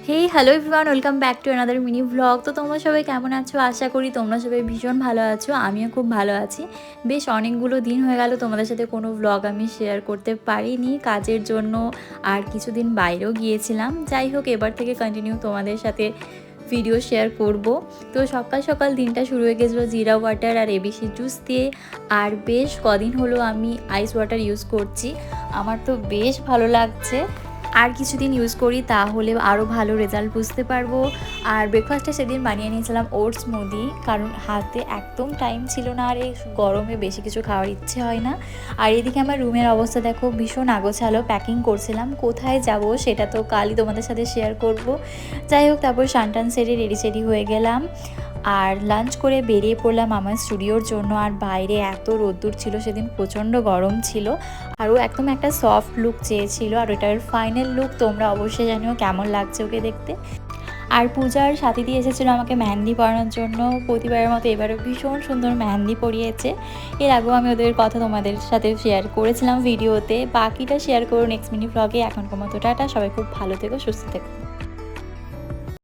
Hey hello everyone, welcome back to another mini vlog. তো তোমরা সবাই কেমন আছো? আশা করি তোমরা সবাই ভীষণ ভালো আছো। আমিও খুব ভালো আছি। বেশ অনেকগুলো দিন হয়ে গেল তোমাদের সাথে কোনো ভ্লগ আমি শেয়ার করতে পারিনি কাজের জন্য, আর কিছুদিন বাইরেও গিয়েছিলাম। যাই হোক, এবার থেকে কন্টিনিউ তোমাদের সাথে ভিডিও শেয়ার করব। তো সকাল সকাল দিনটা শুরু হয়ে গেছিলো জিরা ওয়াটার আর এবিসি জুস দিয়ে। আর বেশ কদিন হলো আমি আইস ওয়াটার ইউজ করছি, আমার তো বেশ ভালো লাগছে। আর কিছুদিন ইউজ করি তাহলে আরও ভালো রেজাল্ট বুঝতে পারবো। আর ব্রেকফাস্টে সেদিন বানিয়ে নিয়েছিলাম ওটস স্মুদি, কারণ হাতে একদম টাইম ছিল না, আর এই গরমে বেশি কিছু খাওয়ার ইচ্ছে হয় না। আর এদিকে আমার রুমের অবস্থা দেখো, ভীষণ আগোছালো, প্যাকিং করছিলাম। কোথায় যাব সেটা তো কালই তোমাদের সাথে শেয়ার করব। যাই হোক, তারপর সানটান সেরে রেডি সেডি হয়ে গেলাম আর লাঞ্চ করে বেরিয়ে পড়লাম আমার স্টুডিওর জন্য। আর বাইরে এত রোদ্দুর ছিল সেদিন, প্রচণ্ড গরম ছিল। আর ও একদম একটা সফট লুক চেয়েছিল, আর ওটার ফাইনাল লুক তোমরা অবশ্যই জানিও কেমন লাগছে ওকে দেখতে। আর পূজার সাথী দিয়ে এসেছিলো আমাকে মেহেন্দি পরানোর জন্য। প্রতিবারের মতো এবারও ভীষণ সুন্দর মেহেন্দি পরিয়েছে। এর আগেও আমি ওদের কথা তোমাদের সাথে শেয়ার করেছিলাম ভিডিওতে, বাকিটা শেয়ার করো নেক্সট মিনি ভ্লগে। এখনকার মতো টাটা, সবাই খুব ভালো থেকো, সুস্থ থেকো।